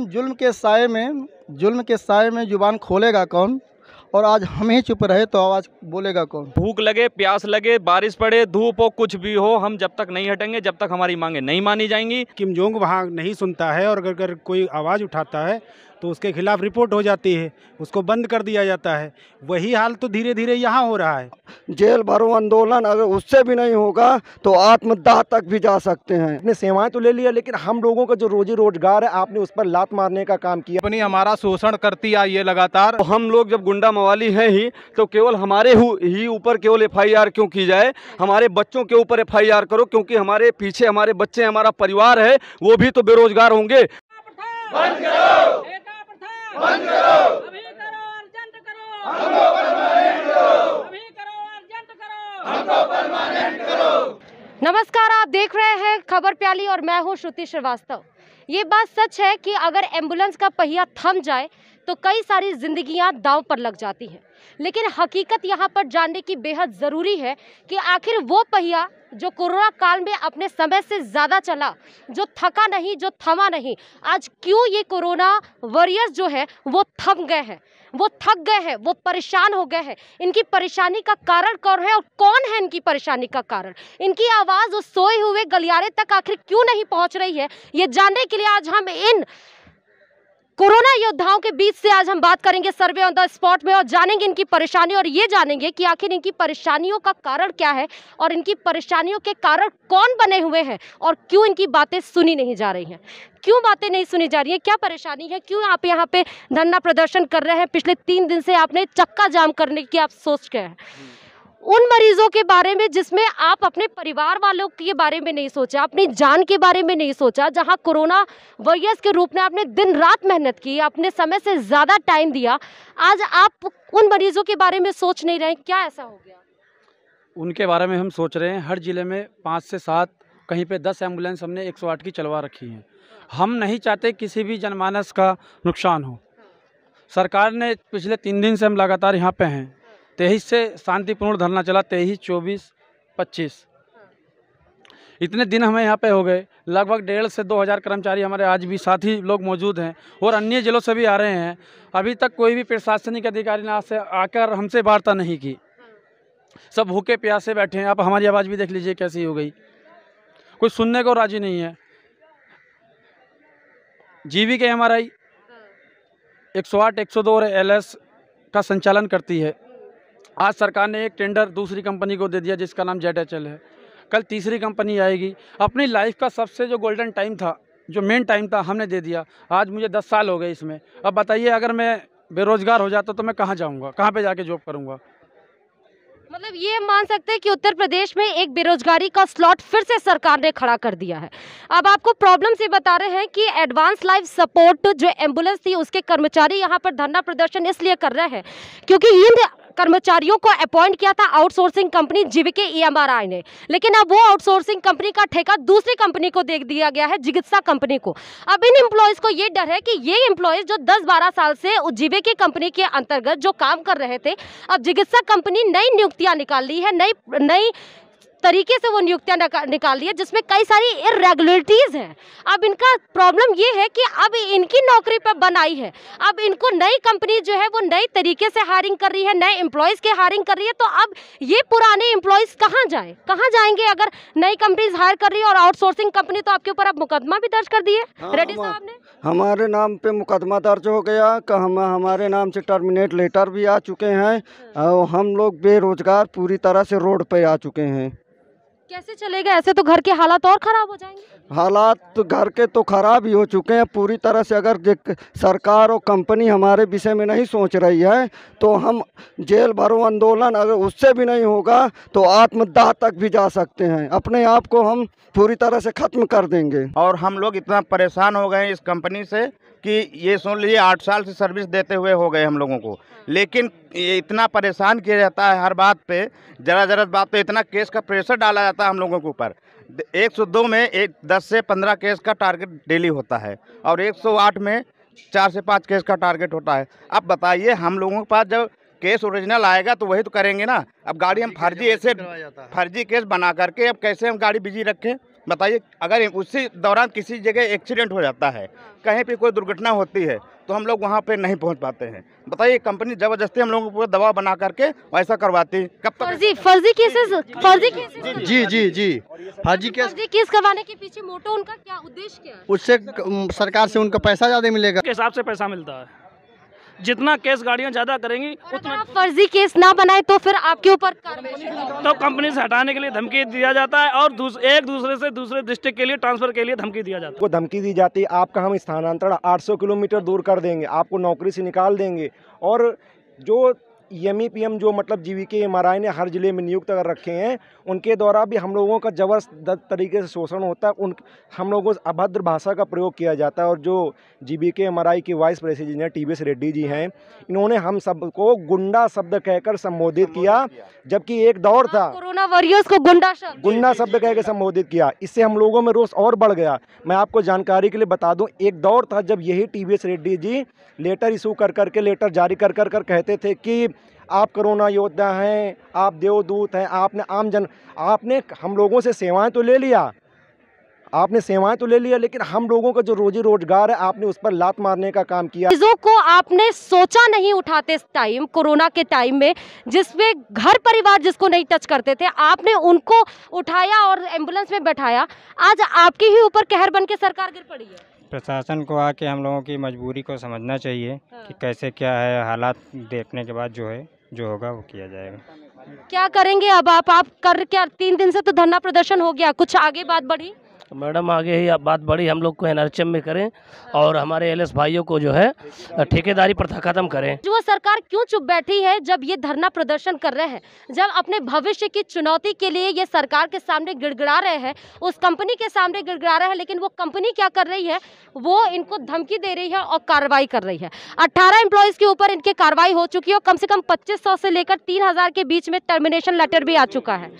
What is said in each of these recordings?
जुल्म के साए में जुबान खोलेगा कौन, और आज हम ही चुप रहे तो आवाज़ बोलेगा कौन। भूख लगे, प्यास लगे, बारिश पड़े, धूप हो, कुछ भी हो, हम जब तक नहीं हटेंगे, जब तक हमारी मांगे नहीं मानी जाएंगी। किम जोंग वहाँ नहीं सुनता है, और अगर कोई आवाज़ उठाता है तो उसके खिलाफ रिपोर्ट हो जाती है, उसको बंद कर दिया जाता है। वही हाल तो धीरे धीरे यहाँ हो रहा है। जेल भरो आंदोलन अगर उससे भी नहीं होगा तो आत्मदाह तक भी जा सकते हैं। अपने सेवाएं तो ले लिया, लेकिन हम लोगों का जो रोजी रोजगार है आपने उस पर लात मारने का काम किया। कंपनी हमारा शोषण करती आई है लगातार। तो हम लोग जब गुंडा मवाली हैं ही, तो केवल हमारे ही ऊपर केवल FIR क्यों की जाए? हमारे बच्चों के ऊपर FIR करो, क्योंकि हमारे पीछे हमारे बच्चे, हमारा परिवार है, वो भी तो बेरोजगार होंगे। बंद करो, बंद करो, अभी करो, अर्जेंट करो, हमको परमानेंट करो, अभी करो, अर्जेंट करो, हमको परमानेंट करो। नमस्कार, आप देख रहे हैं खबर प्याली और मैं हूं श्रुति श्रीवास्तव। ये बात सच है कि अगर एम्बुलेंस का पहिया थम जाए तो कई सारी जिंदगियां दांव पर लग जाती हैं, लेकिन हकीकत यहाँ पर जानने की बेहद ज़रूरी है कि आखिर वो पहिया जो कोरोना काल में अपने समय से ज़्यादा चला, जो थका नहीं, जो थमा नहीं, आज क्यों ये कोरोना वॉरियर्स जो है वो थम गए हैं, वो थक गए हैं, वो परेशान हो गए हैं। इनकी परेशानी का कारण कौन है और कौन है इनकी परेशानी का कारण? इनकी आवाज़ उस सोए हुए गलियारे तक आखिर क्यों नहीं पहुंच रही है, ये जानने के लिए आज हम इन कोरोना योद्धाओं के बीच से आज हम बात करेंगे सर्वे ऑन द स्पॉट में, और जानेंगे इनकी परेशानी और ये जानेंगे कि आखिर इनकी परेशानियों का कारण क्या है और इनकी परेशानियों के कारण कौन बने हुए हैं और क्यों इनकी बातें सुनी नहीं जा रही हैं। क्यों बातें नहीं सुनी जा रही हैं, क्या परेशानी है, क्यों आप यहाँ पे धरना प्रदर्शन कर रहे हैं? पिछले 3 दिन से आपने चक्का जाम करने की आप सोच के हैं। उन मरीजों के बारे में जिसमें आप अपने परिवार वालों के बारे में नहीं सोचा, अपनी जान के बारे में नहीं सोचा, जहां कोरोना वॉरियर्स के रूप में आपने दिन रात मेहनत की, अपने समय से ज़्यादा टाइम दिया, आज आप उन मरीजों के बारे में सोच नहीं रहे। क्या ऐसा हो गया? उनके बारे में हम सोच रहे हैं। हर ज़िले में 5 से 7, कहीं पे 10 एम्बुलेंस हमने 108 की चलवा रखी हैं। हम नहीं चाहते किसी भी जनमानस का नुकसान हो। सरकार ने पिछले 3 दिन से हम लगातार यहाँ पे हैं। 23 से शांतिपूर्ण धरना चला, 23, 24, 25 इतने दिन हमें यहाँ पे हो गए। लगभग 1,500 से 2,000 कर्मचारी हमारे आज भी साथी लोग मौजूद हैं और अन्य जिलों से भी आ रहे हैं। अभी तक कोई भी प्रशासनिक अधिकारी ने आकर हमसे वार्ता नहीं की। सब भूखे प्यासे बैठे हैं। आप हमारी आवाज़ भी देख लीजिए कैसी हो गई, कोई सुनने को राजी नहीं है। जीवीके MRI 108, 102 और LS का संचालन करती है। आज सरकार ने एक टेंडर दूसरी कंपनी को दे दिया जिसका नाम ZHL है। कल तीसरी कंपनी आएगी। अपनी लाइफ का सबसे जो गोल्डन टाइम था, जो मेन टाइम था, हमने दे दिया। आज मुझे 10 साल हो गए इसमें। अब बताइए, अगर मैं बेरोजगार हो जाता तो मैं कहाँ जाऊँगा, कहाँ पे जाके जॉब करूँगा? मतलब ये मान सकते हैं कि उत्तर प्रदेश में एक बेरोजगारी का स्लॉट फिर से सरकार ने खड़ा कर दिया है। अब आपको प्रॉब्लम से बता रहे हैं कि एडवांस लाइफ सपोर्ट जो एम्बुलेंस थी उसके कर्मचारी यहाँ पर धरना प्रदर्शन इसलिए कर रहे हैं क्योंकि इन कर्मचारियों को अपॉइंट किया था आउटसोर्सिंग कंपनी जीवीके MRI ने, लेकिन अब वो आउटसोर्सिंग कंपनी का ठेका दूसरी कंपनी को दे दिया गया है, चिकित्सा कंपनी को। अब इन एम्प्लॉयज को ये डर है कि ये एम्प्लॉयज जो 10-12 साल से जीवीके कंपनी के अंतर्गत जो काम कर रहे थे, अब चिकित्सा कंपनी नई नियुक्तियां निकाल ली है, नई तरीके से वो नियुक्तियां निकाल ली है जिसमें कई सारी इरेगुलरिटीज हैं। अब इनका प्रॉब्लम ये है कि अब इनकी नौकरी पर बन आई है। अब इनको नई कंपनी जो है वो नई तरीके से हायरिंग कर रही है, नए एम्प्लॉयज़ के हायरिंग कर रही है। तो अब ये पुराने एम्प्लॉयज़ कहाँ जाएं, कहाँ जाएंगे? अगर नई कंपनीज हायर कर रही है और आउटसोर्सिंग कंपनी, तो आपके ऊपर अब मुकदमा भी दर्ज कर दिए रेड्डी साहब ने। हमारे नाम पे मुकदमा दर्ज हो गया, हमारे नाम से टर्मिनेट लेटर भी आ चुके हैं और हम लोग बेरोजगार पूरी तरह से रोड पे आ चुके हैं। कैसे चलेगा? ऐसे तो घर के हालात और खराब हो जाएंगे। हालात तो घर के तो खराब ही हो चुके हैं पूरी तरह से। अगर सरकार और कंपनी हमारे विषय में नहीं सोच रही है तो हम जेल भरो आंदोलन अगर उससे भी नहीं होगा तो आत्मदाह तक भी जा सकते हैं। अपने आप को हम पूरी तरह से ख़त्म कर देंगे। और हम लोग इतना परेशान हो गए इस कंपनी से कि ये सुन लीजिए 8 साल से सर्विस देते हुए हो गए हम लोगों को, लेकिन ये इतना परेशान किया जाता है हर बात पे, जरा बात पे इतना केस का प्रेशर डाला जाता है हम लोगों के ऊपर। 102 में 10 से 15 केस का टारगेट डेली होता है और 108 में 4 से 5 केस का टारगेट होता है। अब बताइए, हम लोगों के पास जब केस ओरिजिनल आएगा तो वही तो करेंगे ना। अब गाड़ी हम फर्जी केस बना करके अब कैसे हम गाड़ी बिजी रखें? बताइए, अगर उसी दौरान किसी जगह एक्सीडेंट हो जाता है, कहीं पे कोई दुर्घटना होती है, तो हम लोग वहाँ पे नहीं पहुँच पाते हैं। बताइए, कंपनी ज़बरदस्ती हम लोगों को दबाव बना करके ऐसा करवाती, कब तक? फर्जी केसेस जी फर्जी केस करवाने के पीछे मोटो उनका क्या उद्देश्य क्या है? उससे सरकार से उनका पैसा ज़्यादा मिलेगा। के हिसाब से पैसा मिलता है, जितना केस गाड़ियां ज़्यादा करेंगी उतना। आप फर्जी केस ना बनाए तो फिर आपके ऊपर तो कंपनी से हटाने के लिए धमकी दिया जाता है और एक दूसरे से दूसरे डिस्ट्रिक्ट के लिए ट्रांसफर के लिए धमकी दिया जाता है। को धमकी दी जाती है, आपका हम स्थानांतरण 800 किलोमीटर दूर कर देंगे, आपको नौकरी से निकाल देंगे। और जो एमईपीएम जो मतलब जीवीके एमआरआई ने हर जिले में नियुक्त कर रखे हैं, उनके द्वारा भी हम लोगों का जबरदस्त तरीके से शोषण होता है। हम लोगों से अभद्र भाषा का प्रयोग किया जाता है। और जो जीवीके एमआरआई के vice president TVS Reddy ji हैं, इन्होंने हम सबको गुंडा शब्द कहकर संबोधित किया, जबकि एक दौर था कोरोना वॉरियर्स को गुंडा शब्द कहकर संबोधित किया। इससे हम लोगों में रोष और बढ़ गया। मैं आपको जानकारी के लिए बता दूं, एक दौर था जब यही TVS Reddy ji letter issue कर लेटर जारी कर कहते थे कि आप कोरोना योद्धा हैं, आप देवदूत हैं, आपने हम लोगों से सेवाएं तो ले लिया, लेकिन हम लोगों का जो रोजी रोजगार है आपने उस पर लात मारने का काम किया। चीजों को आपने सोचा नहीं उठाते इस टाइम, कोरोना के टाइम में, जिसमें घर परिवार जिसको नहीं टच करते थे, आपने उनको उठाया और एम्बुलेंस में बैठाया। आज आपके ही ऊपर कहर बन के सरकार गिर पड़ी है। प्रशासन को आके हम लोगों की मजबूरी को समझना चाहिए कि कैसे क्या है, हालात देखने के बाद जो होगा वो किया जाएगा। क्या करेंगे अब आप कर क्या? 3 दिन से तो धरना प्रदर्शन हो गया, कुछ आगे बात बढ़ी? मैडम आगे ही बात बढ़ी, हम लोग को एनआरएचएम में करें और हमारे एलएस भाइयों को जो है ठेकेदारी प्रथा खत्म करें। जो सरकार क्यों चुप बैठी है जब ये धरना प्रदर्शन कर रहे हैं, जब अपने भविष्य की चुनौती के लिए ये सरकार के सामने गिड़गिड़ा रहे हैं, उस कंपनी के सामने गिड़गिड़ा रहे हैं, लेकिन वो कंपनी क्या कर रही है, वो इनको धमकी दे रही है और कार्रवाई कर रही है। 18 एम्प्लॉयज़ के ऊपर इनके कार्रवाई हो चुकी है और कम से कम 2500 से लेकर 3000 के बीच में टर्मिनेशन लेटर भी आ चुका है।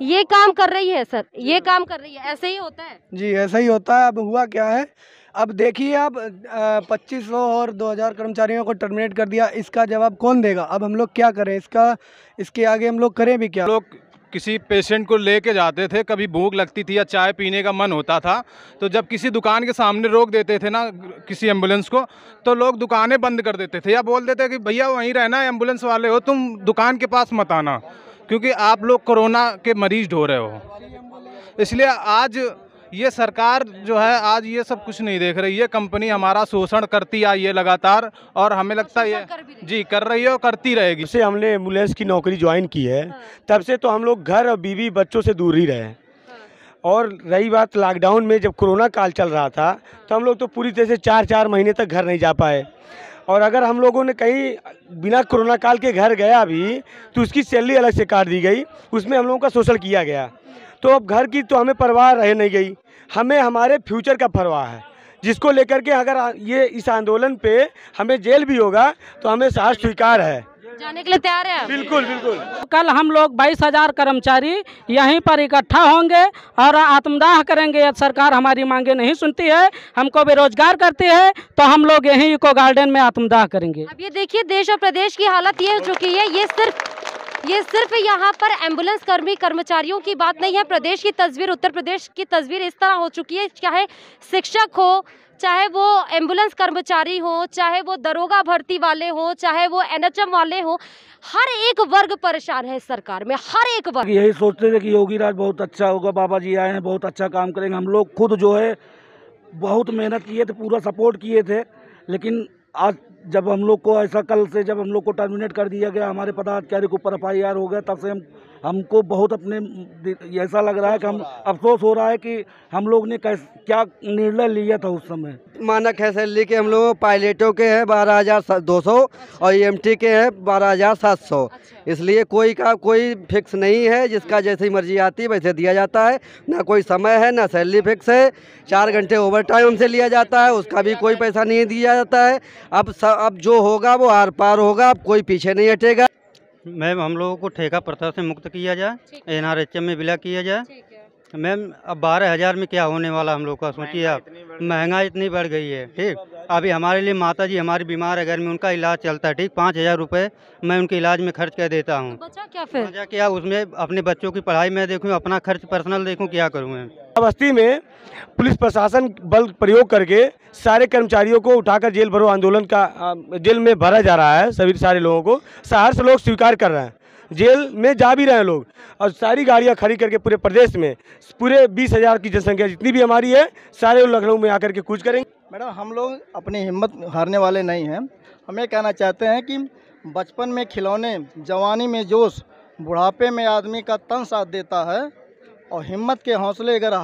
ये काम कर रही है सर, ये काम कर रही है, ऐसे ही होता है जी, ऐसा ही होता है। अब हुआ क्या है, अब देखिए, अब 2500 और 2000 कर्मचारियों को टर्मिनेट कर दिया, इसका जवाब कौन देगा? अब हम लोग क्या करें, इसके आगे हम लोग करें भी क्या? लोग किसी पेशेंट को लेके जाते थे, कभी भूख लगती थी या चाय पीने का मन होता था, तो जब किसी दुकान के सामने रोक देते थे ना किसी एम्बुलेंस को, तो लोग दुकानें बंद कर देते थे या बोल देते कि भैया वहीं रहना, एम्बुलेंस वाले हो तुम, दुकान के पास मत आना, क्योंकि आप लोग कोरोना के मरीज ढो रहे हो। इसलिए आज ये सरकार जो है आज ये सब कुछ नहीं देख रही है, कंपनी हमारा शोषण करती आई है लगातार, और हमें लगता है जी कर रही है और करती रहेगी। जब से हमने एम्बुलेंस की नौकरी ज्वाइन की है, तब से तो हम लोग घर और बीवी बच्चों से दूर ही रहे। और रही बात लॉकडाउन में, जब कोरोना काल चल रहा था, तो हम लोग तो पूरी तरह से 4 महीने तक घर नहीं जा पाए। और अगर हम लोगों ने कहीं बिना कोरोना काल के घर गया भी, तो उसकी सैलरी अलग से काट दी गई, उसमें हम लोगों का शोषण किया गया। तो अब घर की तो हमें परवाह रह नहीं गई, हमें हमारे फ्यूचर का परवाह है, जिसको लेकर के अगर ये इस आंदोलन पे हमें जेल भी होगा तो हमें साहस स्वीकार है, जाने के लिए तैयार है। बिल्कुल बिल्कुल। कल हम लोग 22,000 कर्मचारी यहीं पर इकट्ठा होंगे और आत्मदाह करेंगे यदि सरकार हमारी मांगे नहीं सुनती है, हमको बेरोजगार करती है, तो हम लोग यहीं इको गार्डन में आत्मदाह करेंगे। अब ये देखिए, देश और प्रदेश की हालत ये हो चुकी है, ये सिर्फ यहाँ पर एम्बुलेंस कर्मचारियों की बात नहीं है। प्रदेश की तस्वीर, उत्तर प्रदेश की तस्वीर इस तरह हो चुकी है, चाहे शिक्षक हो, चाहे वो एम्बुलेंस कर्मचारी हो, चाहे वो दरोगा भर्ती वाले हो, चाहे वो एनएचएम वाले हो, हर एक वर्ग परेशान है इस सरकार में, हर एक वर्ग। यही सोचते थे कि योगी राज बहुत अच्छा होगा, बाबा जी आए हैं बहुत अच्छा काम करेंगे। हम लोग खुद जो है बहुत मेहनत किए थे, पूरा सपोर्ट किए थे, लेकिन आज जब हम लोग को ऐसा, कल से जब हम लोग को टर्मिनेट कर दिया गया, हमारे पदाधिकारी के ऊपर FIR हो गया, तब से हमको बहुत अपने ऐसा लग रहा है कि हम अफसोस हो रहा है कि हम लोग ने क्या निर्णय लिया था उस समय। मानक है सैलरी के हम लोग पायलटों के हैं 12,200 और EMT के हैं 12,700। इसलिए कोई फिक्स नहीं है, जिसका जैसी मर्जी आती है वैसे दिया जाता है, ना कोई समय है ना सैलरी फिक्स है। 4 घंटे ओवर टाइम हमसे लिया जाता है, उसका भी कोई पैसा नहीं दिया जाता है। अब जो होगा वो आर पार होगा, अब कोई पीछे नहीं हटेगा। मैम हम लोगों को ठेका प्रथा से मुक्त किया जाए, NRHM में विलय किया जाए। मैम अब 12,000 में क्या होने वाला हम लोग का, सोचिए आप, महंगाई इतनी बढ़ गई है, ठीक। अभी हमारे लिए माता जी हमारी बीमार है घर में, उनका इलाज चलता है, ठीक 5,000 रुपये मैं उनके इलाज में खर्च कर देता हूँ। बचा क्या फिर? बचा क्या, उसमें अपने बच्चों की पढ़ाई में देखूँ, अपना खर्च पर्सनल देखूँ, क्या करूँ मैं। बस्ती में पुलिस प्रशासन बल प्रयोग करके सारे कर्मचारियों को उठाकर जेल भरो आंदोलन का जेल में भरा जा रहा है। सभी सारे लोगों को शहर से लोग स्वीकार कर रहे हैं, जेल में जा भी रहे हैं लोग, और सारी गाड़ियां खड़ी करके पूरे प्रदेश में पूरे 20,000 की जनसंख्या जितनी भी हमारी है सारे लोग लखनऊ में आकर के कूच करेंगे। मैडम, हम लोग अपनी हिम्मत हारने वाले नहीं हैं। हमें कहना चाहते हैं कि बचपन में खिलौने, जवानी में जोश, बुढ़ापे में आदमी का तन साथ देता है, और हिम्मत के हौसले अगर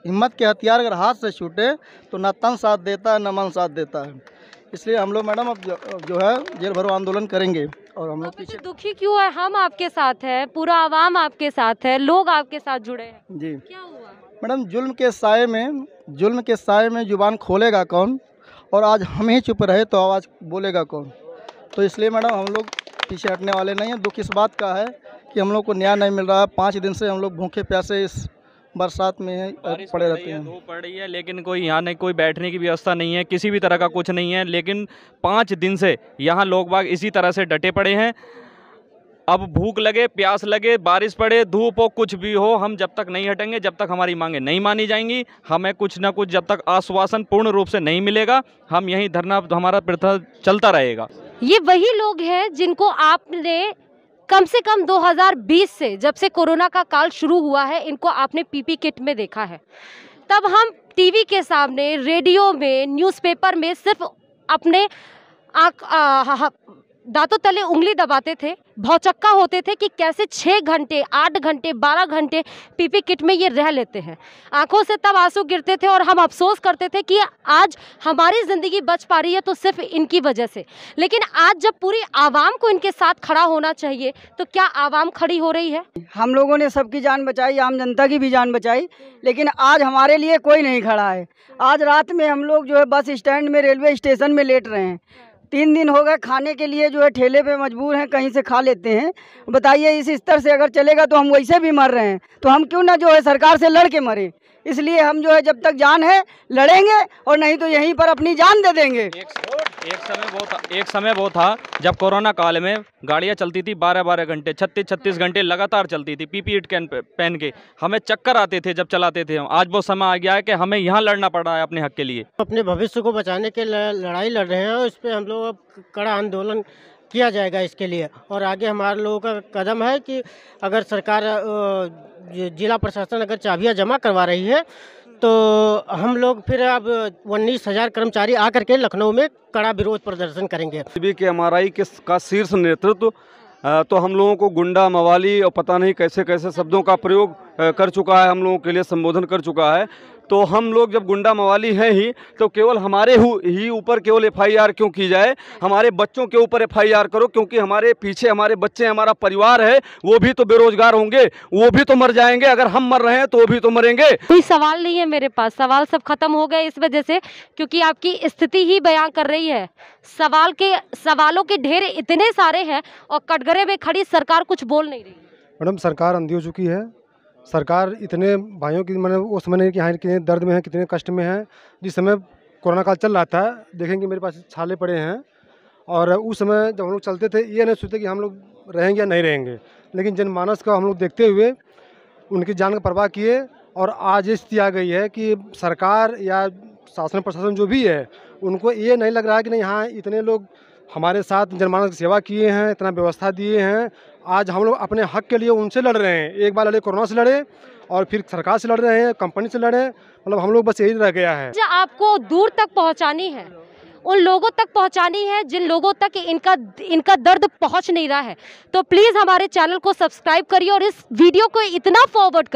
हिम्मत के हथियार अगर हाथ से छूटे तो ना तन साथ देता है ना मन साथ देता है। इसलिए हम लोग मैडम अब जो है जेल भरो आंदोलन करेंगे। और हम लोग पीछे दुखी क्यों है? हम आपके साथ है, पूरा आवाम आपके साथ है, लोग आपके साथ जुड़े हैं। जी क्या हुआ? मैडम, जुल्म के साए में जुबान खोलेगा कौन, और आज हम ही चुप रहे तो आवाज़ बोलेगा कौन। तो इसलिए मैडम हम लोग पीछे हटने वाले नहीं हैं। दुख इस बात का है कि हम लोग को न्याय नहीं मिल रहा है। 5 दिन से हम लोग भूखे प्यासे इस बरसात में पड़े रहते हैं। धूप पड़ रही है, लेकिन कोई यहाँ नहीं, कोई बैठने की व्यवस्था नहीं है, किसी भी तरह का कुछ नहीं है। लेकिन 5 दिन से यहाँ लोग बाग इसी तरह से डटे पड़े हैं। अब भूख लगे, प्यास लगे, बारिश पड़े, धूप हो, कुछ भी हो, हम जब तक नहीं हटेंगे, जब तक हमारी मांगें नहीं मानी जाएंगी, हमें कुछ ना कुछ जब तक आश्वासन पूर्ण रूप से नहीं मिलेगा, हम यही धरना हमारा प्रथा चलता रहेगा। ये वही लोग हैं जिनको आपने कम से कम 2020 से, जब से कोरोना का काल शुरू हुआ है, इनको आपने पीपी किट में देखा है। तब हम टीवी के सामने, रेडियो में, न्यूज़पेपर में सिर्फ अपने दांतों तले उंगली दबाते थे, भौचक्का होते थे कि कैसे 6 घंटे, 8 घंटे, 12 घंटे पीपी किट में ये रह लेते हैं। आंखों से तब आंसू गिरते थे और हम अफसोस करते थे कि आज हमारी ज़िंदगी बच पा रही है तो सिर्फ इनकी वजह से। लेकिन आज जब पूरी आवाम को इनके साथ खड़ा होना चाहिए, तो क्या आवाम खड़ी हो रही है? हम लोगों ने सबकी जान बचाई, आम जनता की भी जान बचाई, लेकिन आज हमारे लिए कोई नहीं खड़ा है। आज रात में हम लोग जो है बस स्टैंड में, रेलवे स्टेशन में लेट रहे हैं। 3 दिन हो गए, खाने के लिए जो है ठेले पे मजबूर हैं, कहीं से खा लेते हैं। बताइए, इस स्तर से अगर चलेगा तो हम वैसे भी मर रहे हैं, तो हम क्यों ना जो है सरकार से लड़ के मरे। इसलिए हम जो है जब तक जान है लड़ेंगे, और नहीं तो यहीं पर अपनी जान दे देंगे। एक समय वो था जब कोरोना काल में गाड़ियां चलती थी 12-12 घंटे, 36-36 घंटे लगातार चलती थी, पीपीई किट पहन के, हमें चक्कर आते थे जब चलाते थे हम। आज वो समय आ गया है कि हमें यहाँ लड़ना पड़ रहा है अपने हक के लिए। अपने भविष्य को बचाने के लड़ाई लड़ रहे हैं, और इस पर हम लोग अब कड़ा आंदोलन किया जाएगा इसके लिए। और आगे हमारे लोगों का कदम है कि अगर सरकार, जिला प्रशासन अगर चाबियां जमा करवा रही है, तो हम लोग फिर अब 19,000 कर्मचारी आकर के लखनऊ में कड़ा विरोध प्रदर्शन करेंगे। के MRI का शीर्ष नेतृत्व तो हम लोगों को गुंडा, मवाली और पता नहीं कैसे कैसे शब्दों का प्रयोग कर चुका है, हम लोगों के लिए संबोधन कर चुका है। तो हम लोग जब गुंडा मवाली हैं ही, तो केवल हमारे ही ऊपर केवल FIR क्यों की जाए, हमारे बच्चों के ऊपर FIR करो, क्योंकि हमारे पीछे हमारे बच्चे, हमारा परिवार है, वो भी तो बेरोजगार होंगे, वो भी तो मर जाएंगे। अगर हम मर रहे हैं तो वो भी तो मरेंगे। कोई सवाल नहीं है मेरे पास, सवाल सब खत्म हो गए इस वजह से क्योंकि आपकी स्थिति ही बयां कर रही है। सवालों के ढेर इतने सारे हैं और कटघरे में खड़ी सरकार कुछ बोल नहीं रही। मैडम, सरकार अंधी हो चुकी है। सरकार इतने भाइयों की, मैंने वो समझ नहीं कि यहाँ कितने दर्द में हैं, कितने कष्ट में हैं। जिस समय कोरोना काल चल रहा था, देखेंगे मेरे पास छाले पड़े हैं, और उस समय जब हम लोग चलते थे ये नहीं सोचते कि हम लोग रहेंगे या नहीं रहेंगे, लेकिन जनमानस का हम लोग देखते हुए उनकी जान का परवाह किए। और आज ये स्थिति आ गई है कि सरकार या शासन प्रशासन जो भी है, उनको ये नहीं लग रहा है कि नहीं, हाँ इतने लोग हमारे साथ जनमानस की सेवा किए हैं, इतना व्यवस्था दिए हैं, आज हम लोग अपने हक के लिए उनसे लड़ रहे हैं। एक बार लड़े कोरोना से लड़े, और फिर सरकार से लड़ रहे हैं, कंपनी से लड़े, मतलब हम लोग बस यही रह गया है। आपको दूर तक पहुंचानी है, उन लोगों तक पहुंचानी है जिन लोगों तक इनका दर्द पहुंच नहीं रहा है। तो प्लीज़ हमारे चैनल को सब्सक्राइब करिए और इस वीडियो को इतना फॉरवर्ड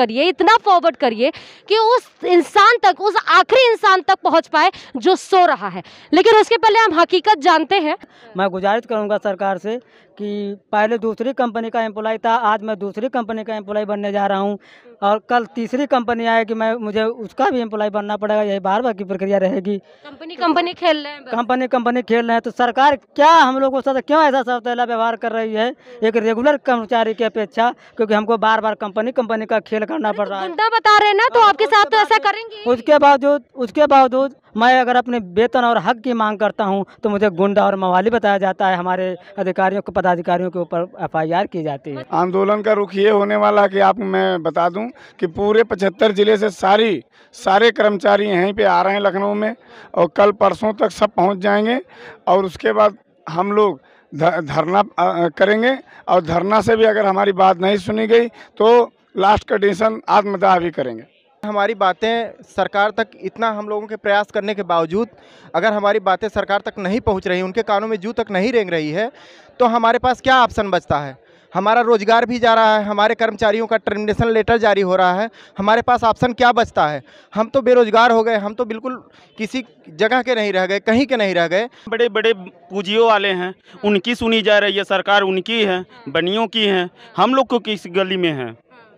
करिए कि उस इंसान तक, उस आखिरी इंसान तक पहुंच पाए जो सो रहा है। लेकिन उसके पहले हम हकीकत जानते हैं। मैं गुजारिश करूंगा सरकार से कि पहले दूसरी कंपनी का एम्प्लॉय था, आज मैं दूसरी कंपनी का एम्प्लॉय बनने जा रहा हूं, और कल तीसरी कंपनी आए कि मुझे उसका भी एम्प्लॉय बनना पड़ेगा। यही बार की प्रक्रिया रहेगी। कंपनी खेल रहे हैं, कंपनी खेल रहे हैं। तो सरकार क्या हम लोगों के साथ क्यों ऐसा सौतेला व्यवहार कर रही है एक रेगुलर कर्मचारी की अपेक्षा, क्योंकि हमको बार कंपनी का खेल करना पड़ रहा है। गुंडा बता रहे हैं ना, तो आपके साथ तो ऐसा करेंगे। उसके बावजूद मैं अगर अपने वेतन और हक की मांग करता हूं तो मुझे गुंडा और मवाली बताया जाता है। हमारे अधिकारियों को, पदाधिकारियों के ऊपर FIR की जाती है। आंदोलन का रुख ये होने वाला कि आपको मैं बता दूं कि पूरे 75 जिले से सारे कर्मचारी यहीं पे आ रहे हैं लखनऊ में, और कल परसों तक सब पहुंच जाएंगे। और उसके बाद हम लोग धरना करेंगे, और धरना से भी अगर हमारी बात नहीं सुनी गई तो लास्ट कंडीशन आत्मदाह भी करेंगे। हमारी बातें सरकार तक, इतना हम लोगों के प्रयास करने के बावजूद अगर हमारी बातें सरकार तक नहीं पहुंच रही, उनके कानों में जू तक नहीं रेंग रही है, तो हमारे पास क्या ऑप्शन बचता है? हमारा रोजगार भी जा रहा है, हमारे कर्मचारियों का टर्मिनेशन लेटर जारी हो रहा है, हमारे पास ऑप्शन क्या बचता है? हम तो बेरोजगार हो गए, हम तो बिल्कुल किसी जगह के नहीं रह गए, कहीं के नहीं रह गए। बड़े बड़े पूंजियों वाले हैं, उनकी सुनी जा रही है, सरकार उनकी है, बनियों की है। हम लोग को किस गली में है?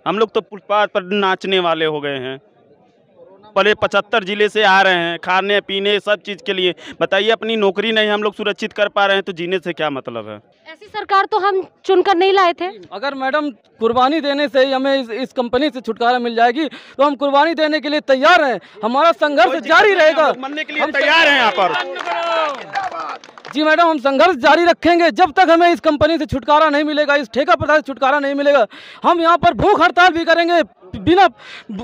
हम लोग तो फुटपाथ पर नाचने वाले हो गए हैं। पहले 75 जिले से आ रहे हैं, खाने पीने सब चीज़ के लिए। बताइए, अपनी नौकरी नहीं हम लोग सुरक्षित कर पा रहे हैं तो जीने से क्या मतलब है? ऐसी सरकार तो हम चुनकर नहीं लाए थे। अगर मैडम कुर्बानी देने से ही हमें इस कंपनी से छुटकारा मिल जाएगी तो हम कुर्बानी देने के लिए तैयार हैं। हमारा संघर्ष जारी रहेगा, मरने के लिए तैयार हैं यहाँ पर। जी मैडम, हम संघर्ष जारी रखेंगे जब तक हमें इस कंपनी से छुटकारा नहीं मिलेगा, इस ठेका प्रथा से छुटकारा नहीं मिलेगा। हम यहाँ पर भूख हड़ताल भी करेंगे, बिना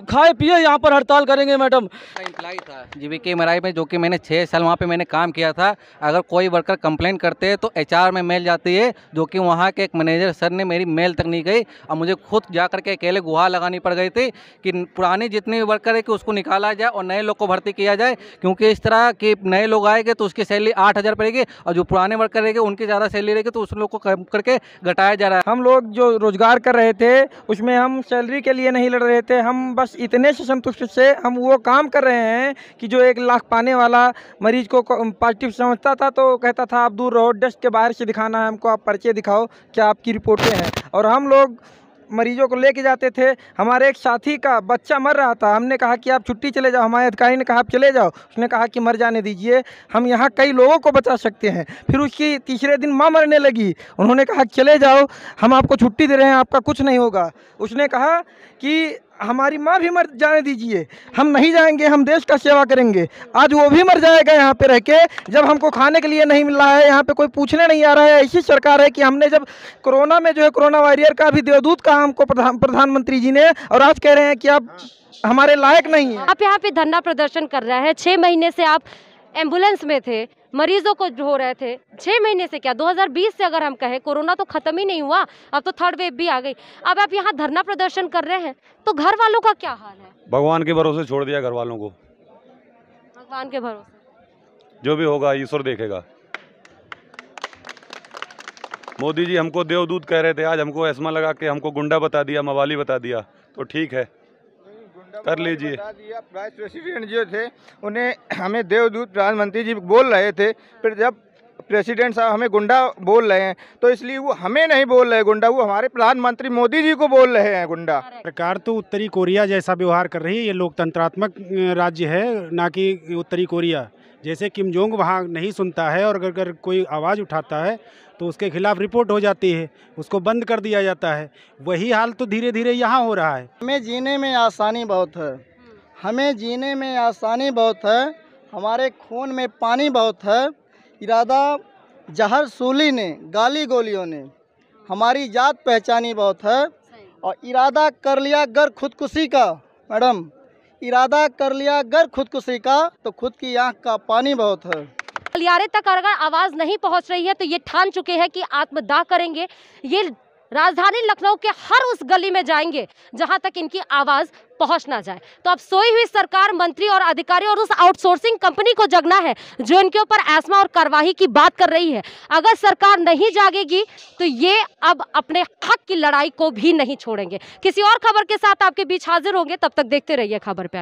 खाए पिए यहाँ पर हड़ताल करेंगे। मैडम, एम्प्लॉय था जीवीके एमआरआई में, जो कि मैंने 6 साल वहाँ पे मैंने काम किया था। अगर कोई वर्कर कंप्लेंट करते हैं तो HR में मेल जाती है, जो कि वहाँ के एक मैनेजर सर ने मेरी मेल तक नहीं गई, और मुझे खुद जा करके अकेले गुहार लगानी पड़ गई थी कि पुराने जितने भी वर्कर है कि उसको निकाला जाए और नए लोग को भर्ती किया जाए, क्योंकि इस तरह के नए लोग आएंगे तो उसकी सैलरी 8,000 पड़ेगी, और जो पुराने वर्कर रहेंगे उनकी ज़्यादा सैलरी रहेगी, तो उस लोग को कम करके घटाया जा रहा है। हम लोग जो रोजगार कर रहे थे उसमें हम सैलरी के लिए नहीं लड़ रहे थे, हम बस इतने से संतुष्ट से हम वो काम कर रहे हैं कि जो 1 लाख पाने वाला मरीज को पॉजिटिव समझता था तो कहता था आप दूर रहो, डेस्क के बाहर से दिखाना है हमको, आप पर्चे दिखाओ क्या आपकी रिपोर्टें हैं। और हम लोग मरीजों को लेके जाते थे। हमारे एक साथी का बच्चा मर रहा था, हमने कहा कि आप छुट्टी चले जाओ, हमारे अधिकारी ने कहा आप चले जाओ, उसने कहा कि मर जाने दीजिए, हम यहाँ कई लोगों को बचा सकते हैं। फिर उसकी तीसरे दिन माँ मरने लगी, उन्होंने कहा चले जाओ, हम आपको छुट्टी दे रहे हैं, आपका कुछ नहीं होगा। उसने कहा कि हमारी माँ भी मर जाने दीजिए, हम नहीं जाएंगे, हम देश का सेवा करेंगे। आज वो भी मर जाएगा यहाँ पे रह के, जब हमको खाने के लिए नहीं मिल रहा है, यहाँ पे कोई पूछने नहीं आ रहा है। ऐसी सरकार है कि हमने जब कोरोना में जो है कोरोना वॉरियर का भी देवदूत कहा हमको प्रधानमंत्री जी ने, और आज कह रहे हैं कि आप हमारे लायक नहीं है। आप यहाँ पे धरना प्रदर्शन कर रहे हैं, 6 महीने से आप एम्बुलेंस में थे, मरीजों को ढो रहे थे। 6 महीने से क्या, 2020 से अगर हम कहें, कोरोना तो खत्म ही नहीं हुआ, अब तो 3rd वेव भी आ गई। अब आप यहाँ धरना प्रदर्शन कर रहे हैं तो घर वालों का क्या हाल है? भगवान के भरोसे छोड़ दिया घर वालों को। भगवान के भरोसे जो भी होगा ईश्वर देखेगा। मोदी जी हमको देवदूत कह रहे थे, आज हमको एस्मा लगा के हमको गुंडा बता दिया, मवाली बता दिया, तो ठीक है कर लीजिए। वाइस प्रेसिडेंट जो थे उन्हें हमें देवदूत प्रधानमंत्री जी बोल रहे थे, फिर जब प्रेसिडेंट साहब हमें गुंडा बोल रहे हैं तो इसलिए वो हमें नहीं बोल रहे गुंडा, वो हमारे प्रधानमंत्री मोदी जी को बोल रहे हैं गुंडा। सरकार तो उत्तरी कोरिया जैसा व्यवहार कर रही है, ये लोकतंत्रात्मक राज्य है ना कि उत्तरी कोरिया। जैसे किम जोंग वहाँ नहीं सुनता है, और अगर कोई आवाज़ उठाता है तो उसके खिलाफ रिपोर्ट हो जाती है, उसको बंद कर दिया जाता है। वही हाल तो धीरे धीरे यहाँ हो रहा है। हमें जीने में आसानी बहुत है, हमें जीने में आसानी बहुत है, हमारे खून में पानी बहुत है। इरादा जहर सूली ने, गाली गोलियों ने हमारी जात पहचानी बहुत है, और इरादा कर लिया गर खुदकुशी का, मैडम इरादा कर लिया गर खुदकुशी का, तो खुद की आँख का पानी बहुत है। गलियारे तक अगर आवाज़ नहीं पहुंच रही है तो ये ठान चुके हैं कि आत्मदाह करेंगे। ये राजधानी लखनऊ के हर उस गली में जाएंगे जहां तक इनकी आवाज़ पहुंच ना जाए। तो अब सोई हुई सरकार, मंत्री और अधिकारी और उस आउटसोर्सिंग कंपनी को जगना है जो इनके ऊपर एस्मा और कार्रवाई की बात कर रही है। अगर सरकार नहीं जागेगी तो ये अब अपने हक की लड़ाई को भी नहीं छोड़ेंगे। किसी और खबर के साथ आपके बीच हाजिर होंगे, तब तक देखते रहिए खबर पे।